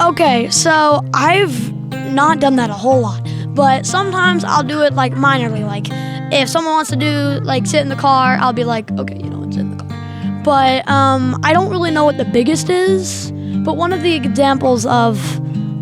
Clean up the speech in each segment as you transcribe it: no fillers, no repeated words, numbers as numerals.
Okay, so I've not done that a whole lot, but sometimes I'll do it like minorly. Like if someone wants to do like sit in the car, I'll be like, okay, sit in the car. But I don't really know what the biggest is. But one of the examples of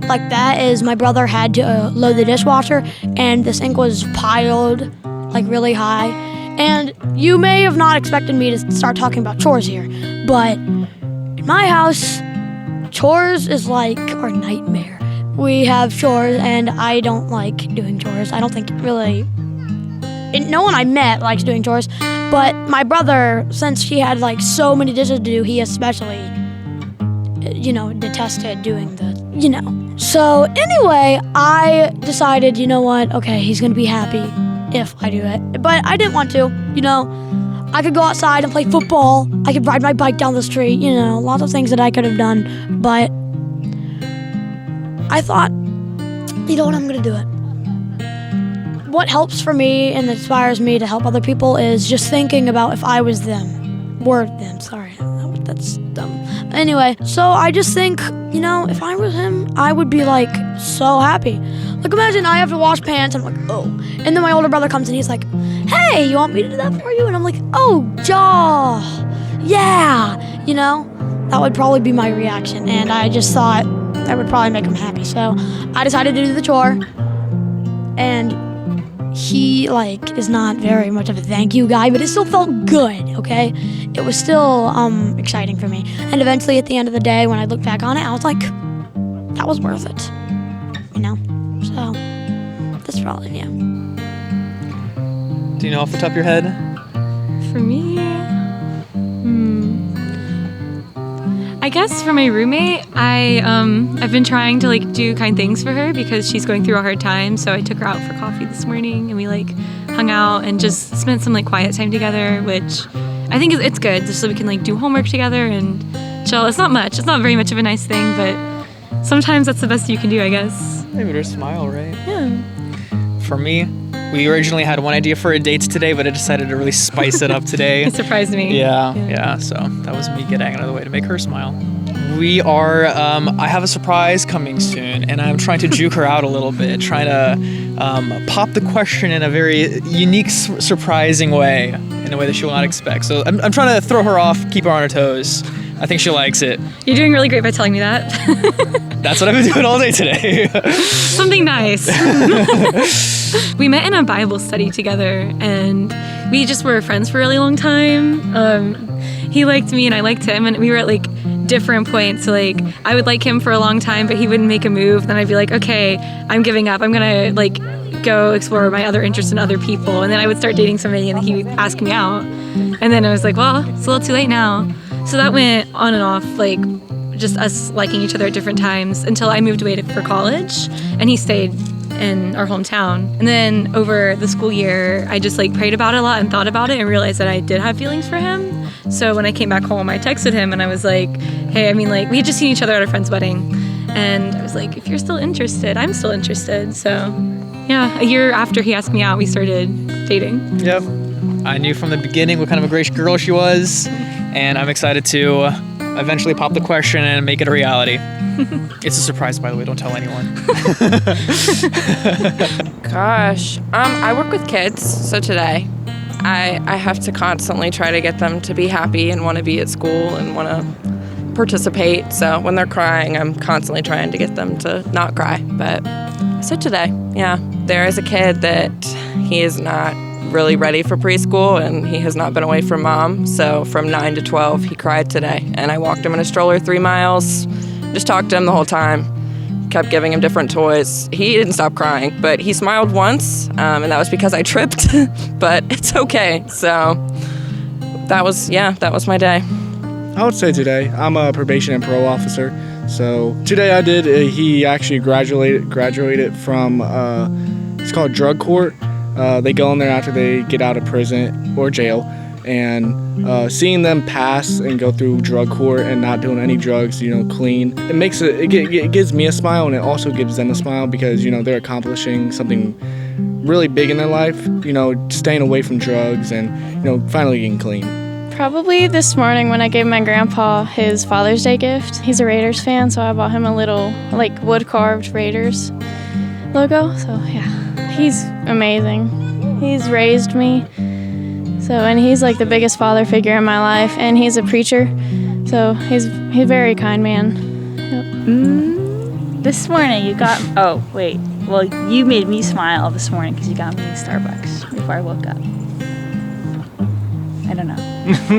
like that is my brother had to load the dishwasher, and the sink was piled like really high. And you may have not expected me to start talking about chores here, but in my house, chores is like our nightmare. We have chores, and I don't like doing chores. I don't think really... no one I met likes doing chores, but my brother, since he had like so many dishes to do, he especially, detested doing the, So anyway, I decided, you know what? Okay, he's gonna be happy if I do it. But I didn't want to, I could go outside and play football. I could ride my bike down the street, lots of things that I could have done. But I thought, you know what, I'm gonna do it. What helps for me and inspires me to help other people is just thinking about if I was them. Sorry, that's dumb. Anyway, so I just think, if I was him, I would be like so happy. Like imagine I have to wash pants and I'm like, oh. And then my older brother comes and he's like, hey, you want me to do that for you? And I'm like, oh, yeah. That would probably be my reaction. And I just thought that would probably make him happy. So I decided to do the chore. And he is not very much of a thank you guy, but it still felt good, okay? It was still exciting for me. And eventually at the end of the day, when I looked back on it, I was like, that was worth it, So that's probably, yeah. Do you know off the top of your head? For me, I guess for my roommate, I've been trying to do kind things for her because she's going through a hard time. So I took her out for coffee this morning, and we hung out and just spent some quiet time together, which I think it's good, just so we can do homework together and chill. It's not much. It's not very much of a nice thing, but sometimes that's the best you can do, I guess. Maybe just smile, right? Yeah. For me, we originally had one idea for a date today, but I decided to really spice it up today. It surprised me. Yeah. So that was me getting out of the way to make her smile. We are, I have a surprise coming soon, and I'm trying to juke her out a little bit, trying to pop the question in a very unique, surprising way, in a way that she will not expect. So I'm trying to throw her off, keep her on her toes. I think she likes it. You're doing really great by telling me that. That's what I've been doing all day today. Something nice. We met in a Bible study together, and we just were friends for a really long time. He liked me and I liked him, and we were at different points. So I would like him for a long time, but he wouldn't make a move. Then I'd be like, okay, I'm giving up. I'm gonna go explore my other interests in other people. And then I would start dating somebody, and he would ask me out. And then I was like, well, it's a little too late now. So that went on and off, just us liking each other at different times until I moved away for college, and he stayed in our hometown. And then over the school year, I just prayed about it a lot and thought about it and realized that I did have feelings for him. So when I came back home, I texted him and I was like, hey, we had just seen each other at a friend's wedding. And I was like, if you're still interested, I'm still interested. So yeah, a year after he asked me out, we started dating. Yep. I knew from the beginning what kind of a great girl she was, and I'm excited to eventually pop the question and make it a reality. It's a surprise, by the way. Don't tell anyone. Gosh. I work with kids, so today I have to constantly try to get them to be happy and want to be at school and want to participate. So when they're crying, I'm constantly trying to get them to not cry. But so today, yeah, there is a kid that he is not really ready for preschool, and he has not been away from mom. So from 9 to 12, he cried today, and I walked him in a stroller 3 miles, just talked to him the whole time, kept giving him different toys. He didn't stop crying, but he smiled once, and that was because I tripped, but it's okay. So that was my day. I would say today. I'm a probation and parole officer. So today I did, he actually graduated from, it's called drug court. They go in there after they get out of prison or jail, and seeing them pass and go through drug court and not doing any drugs, clean, it gives me a smile, and it also gives them a smile because, they're accomplishing something really big in their life, staying away from drugs and, finally getting clean. Probably this morning when I gave my grandpa his Father's Day gift. He's a Raiders fan, so I bought him a little, like, wood-carved Raiders logo. So, yeah, he's amazing. He's raised me. So, and he's, like, the biggest father figure in my life, and he's a preacher. So, he's a very kind man. Yep. This morning you got, oh, wait. Well, you made me smile this morning because you got me Starbucks before I woke up. I don't know.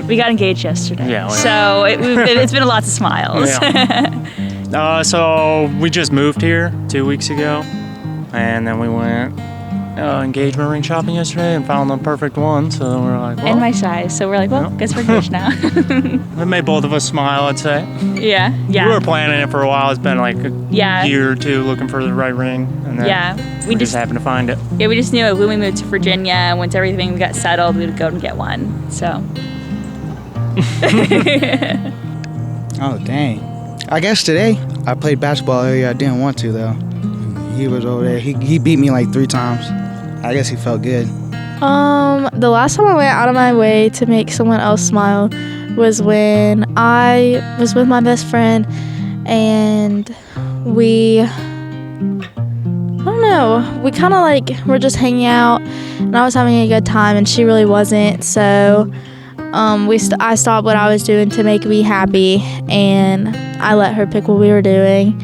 We got engaged yesterday. Yeah. So it's been a lot of smiles. Yeah. So we just moved here 2 weeks ago, and then we went engagement ring shopping yesterday and found the perfect one. So we're like, well, and my size. So we're like, well, guess we're engaged now. It made both of us smile, I'd say. Yeah. We were planning it for a while. It's been like a year or two looking for the right ring, and then we just happened to find it. Yeah, we just knew it when we moved to Virginia. Once everything got settled, we would go and get one. So. Oh, dang. I guess today I played basketball earlier. I didn't want to, though. He was over there. He beat me like 3 times. I guess he felt good. The last time I went out of my way to make someone else smile was when I was with my best friend and we kind of like were just hanging out and I was having a good time and she really wasn't. So I stopped what I was doing to make me happy and I let her pick what we were doing.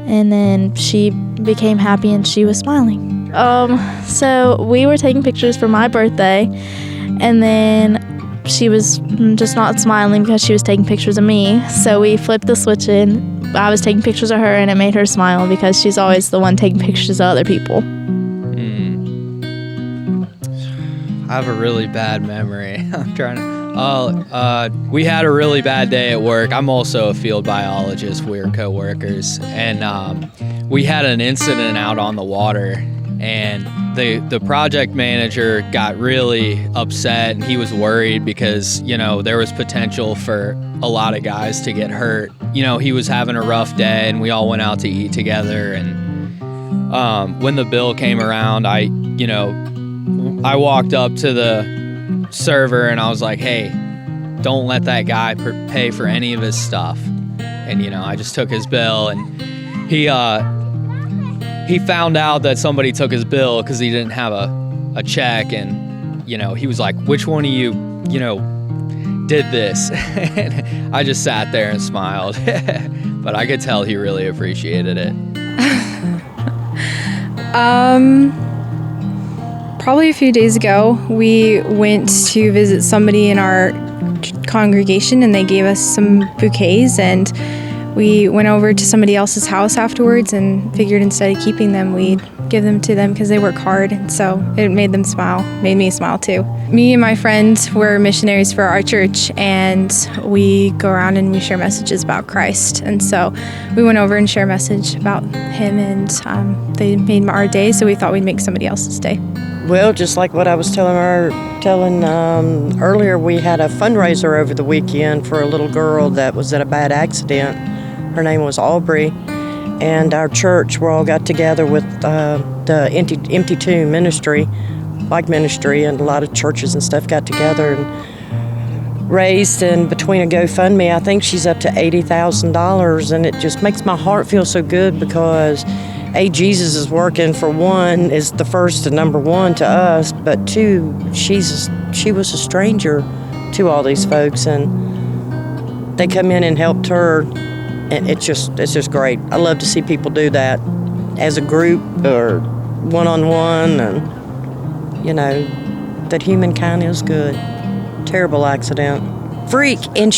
And then she became happy and she was smiling. So we were taking pictures for my birthday and then she was just not smiling because she was taking pictures of me. So we flipped the switch in. I was taking pictures of her and it made her smile because she's always the one taking pictures of other people. I have a really bad memory. I'm trying to... we had a really bad day at work. I'm also a field biologist. We're co-workers. And we had an incident out on the water. And the project manager got really upset and he was worried because, there was potential for a lot of guys to get hurt. He was having a rough day and we all went out to eat together. And when the bill came around, I walked up to the server and I was like, hey, don't let that guy pay for any of his stuff. And, I just took his bill and he found out that somebody took his bill because he didn't have a check. And, he was like, which one of you, did this? And I just sat there and smiled. But I could tell he really appreciated it. Probably a few days ago, we went to visit somebody in our congregation and they gave us some bouquets and we went over to somebody else's house afterwards and figured instead of keeping them, we'd give them to them because they work hard. And so it made them smile, made me smile too. Me and my friends were missionaries for our church and we go around and we share messages about Christ. And so we went over and shared a message about him and they made our day, so we thought we'd make somebody else's day. Well, just like what I was telling earlier, we had a fundraiser over the weekend for a little girl that was in a bad accident. Her name was Aubrey, and our church, we all got together with the Empty Tomb ministry, bike ministry, and a lot of churches and stuff got together and raised, and between a GoFundMe, I think she's up to $80,000, and it just makes my heart feel so good because Jesus is working. For one, is the first and number one to us, but two, she was a stranger to all these folks, and they come in and helped her, and it's just great. I love to see people do that as a group or one-on-one, and that humankind is good. Terrible accident, freak, and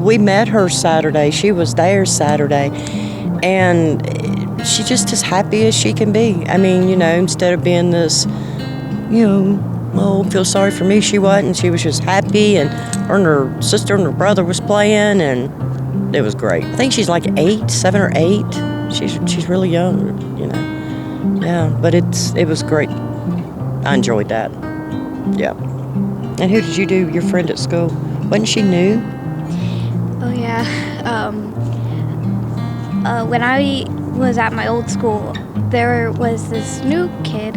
we met her Saturday. She was there Saturday, and she just as happy as she can be. I mean, instead of being this, feel sorry for me, she wasn't. She was just happy, and her sister and her brother was playing, and it was great. I think she's like 7 or 8. She's really young, Yeah, but it was great. I enjoyed that. Yeah. And who did you do? Your friend at school? Wasn't she new? Oh yeah. When I was at my old school, there was this new kid,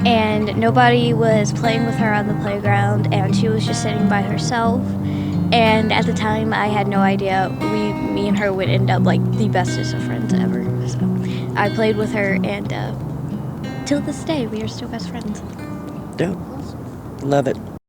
and nobody was playing with her on the playground, and she was just sitting by herself. And at the time, I had no idea me and her would end up like the bestest of friends ever. So I played with her, and till this day, we are still best friends. Yeah, love it.